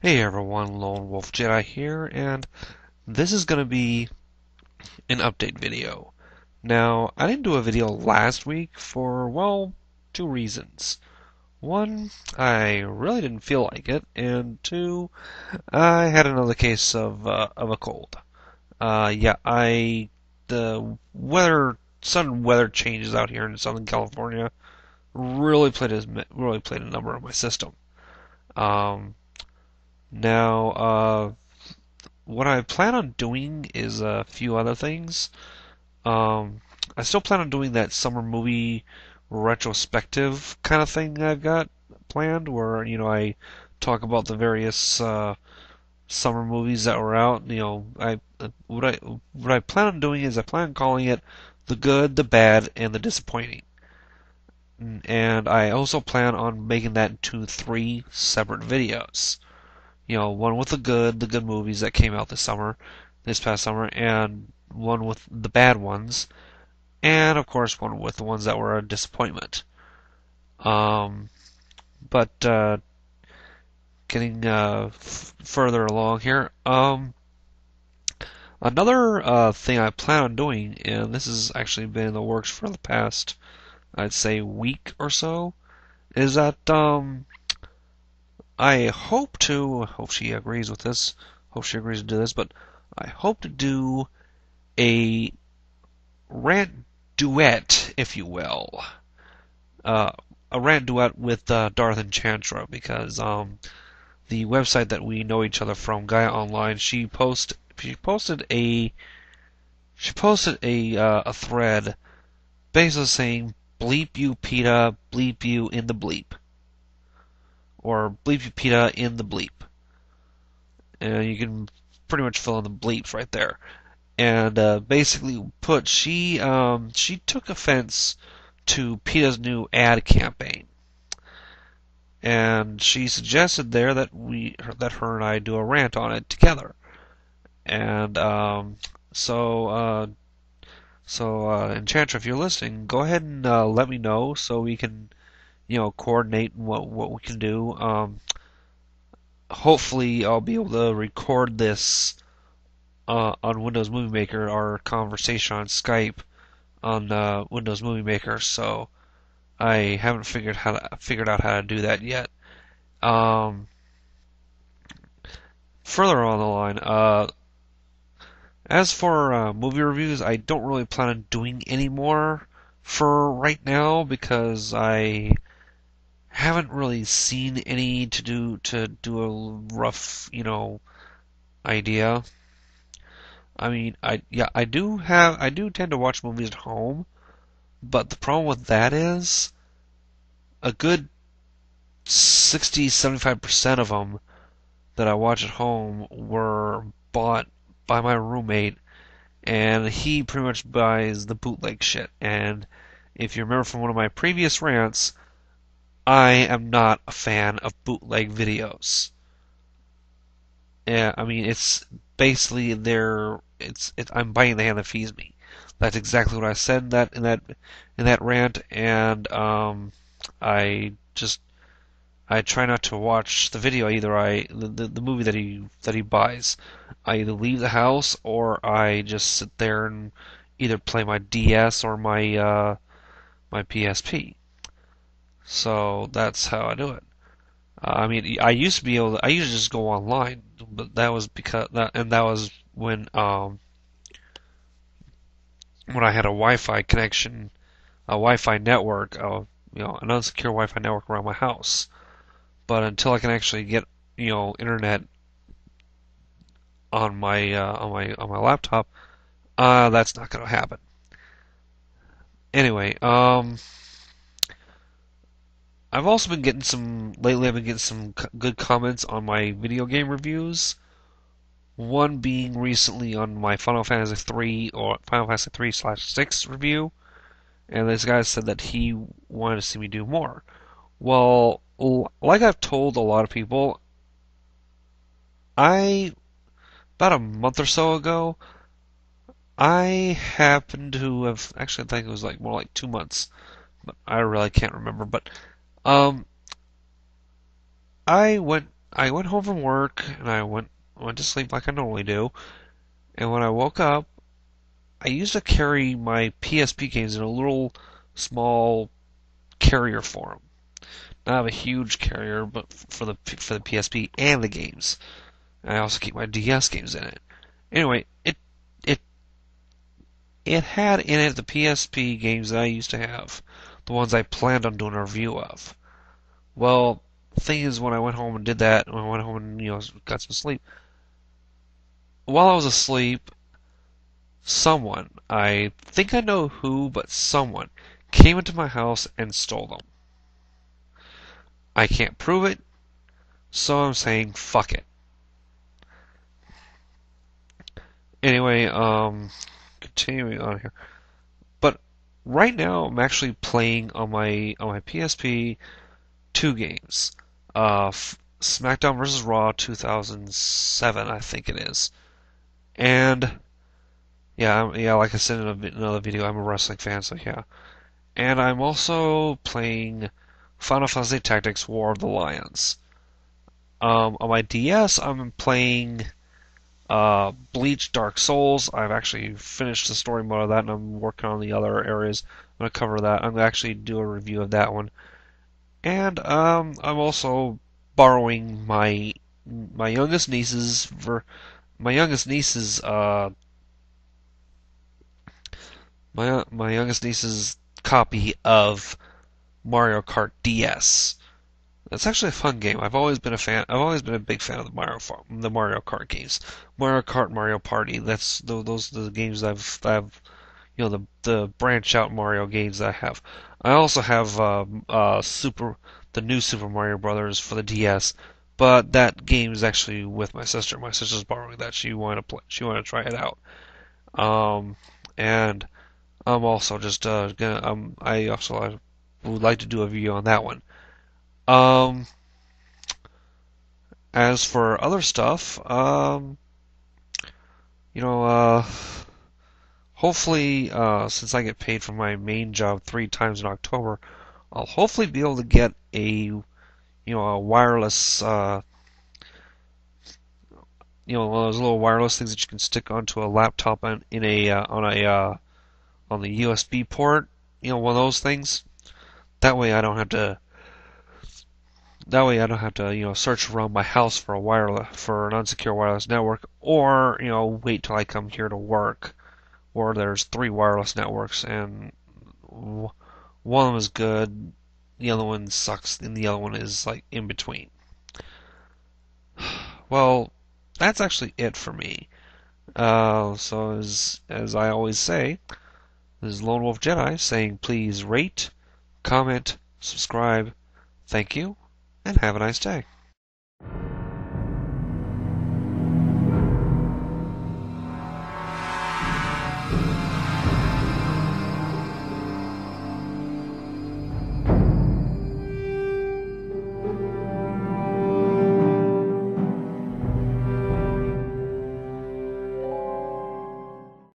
Hey everyone, Lone Wolf Jedi here, and this is going to be an update video. Now, I didn't do a video last week for, well, two reasons. One, I really didn't feel like it, and two, I had another case of a cold. The sudden weather changes out here in Southern California really played a number on my system. Um, now, what I plan on doing is a few other things. Um, I still plan on doing that summer movie retrospective kind of thing I've got planned, where I talk about the various summer movies that were out. What I plan on doing is I plan on calling it the good, the bad, and the disappointing. And I also plan on making that into three separate videos. One with the good movies that came out this past summer, and one with the bad ones, and of course one with the ones that were a disappointment. Um, but getting further along here, another thing I plan on doing, and this has actually been in the works for the past, I'd say, week or so, is that I hope she agrees with this, hope she agrees to do this, but I hope to do a rant duet, if you will. Uh, a rant duet with Darth Enchantra, because the website that we know each other from, Gaia Online, she posted a thread basically saying bleep you PETA, bleep you in the bleep, or bleep you PETA in the bleep. And you can pretty much fill in the bleeps right there. And basically put she took offense to PETA's new ad campaign, and she suggested there that her and I do a rant on it together. And Enchantra, if you're listening, go ahead and let me know so we can coordinate what we can do. Hopefully, I'll be able to record this on Windows Movie Maker, our conversation on Skype on Windows Movie Maker. So I haven't figured out how to do that yet. Um, Further on the line, as for movie reviews, I don't really plan on doing any more for right now because I haven't really seen any to do a rough, idea. I mean, I do tend to watch movies at home, but the problem with that is a good 60-75% of them that I watch at home were bought by my roommate, and he pretty much buys the bootleg shit. And if you remember from one of my previous rants, I am not a fan of bootleg videos. Yeah, I mean it's basically I'm biting the hand that feeds me. That's exactly what I said in that rant, and I just I try not to watch the video either. The movie that he buys. I either leave the house or I just sit there and either play my DS or my PSP. So that's how I do it. I mean, I used to just go online, but that was that was when I had a Wi-Fi connection, a Wi-Fi network, an unsecure Wi-Fi network around my house. But until I can actually get internet on my laptop, that's not going to happen. Anyway, I've also been getting some lately. I've been getting some good comments on my video game reviews. One being recently on my Final Fantasy 3 or Final Fantasy 3/6 review, and this guy said that he wanted to see me do more. Well, like I've told a lot of people, I about a month or so ago, I happened to have actually I think it was like more like 2 months, but I really can't remember. But um, I went I went home from work and I went to sleep like I normally do. And when I woke up, I used to carry my PSP games in a little small carrier for them. Not a huge carrier, but for the PSP and the games. And I also keep my DS games in it. Anyway, it it had in it the PSP games that I used to have, the ones I planned on doing a review of. Well, the thing is, when I went home and did that, when I went home and got some sleep, while I was asleep, someone, I think I know who, but someone came into my house and stole them. I can't prove it, so I'm saying fuck it. Anyway, continuing on here. But right now I'm actually playing on my PSP two games. SmackDown vs. Raw 2007, I think it is. And yeah, like I said in another video, I'm a wrestling fan, so yeah. And I'm also playing Final Fantasy Tactics War of the Lions. On my DS, I'm playing Bleach Dark Souls. I've actually finished the story mode of that, and I'm working on the other areas. I'm going to cover that. I'm going to actually do a review of that one. And I'm also borrowing my youngest niece's my youngest niece's my youngest niece's copy of Mario Kart DS. It's actually a fun game. I've always been a fan. I've always been a big fan of the Mario Kart games. Mario Kart, Mario Party. Those are the games I've the branch out Mario games that I have. I also have the new Super Mario Brothers for the DS, but that game is actually with my sister. My sister's borrowing that. She wanted to try it out. And I'm also just gonna I would like to do a video on that one. Um, as for other stuff, you know, hopefully, since I get paid for my main job 3 times in October, I'll hopefully be able to get a wireless, one of those little wireless things that you can stick onto a laptop on the USB port. One of those things. That way I don't have to. That way I don't have to, search around my house for an unsecure wireless network, or wait till I come here to work, where there's 3 wireless networks and one of them is good, the other one sucks, and the other one is like in between. Well, that's actually it for me. So as I always say, this is Lone Wolf Jedi saying please rate, comment, subscribe. Thank you, and have a nice day.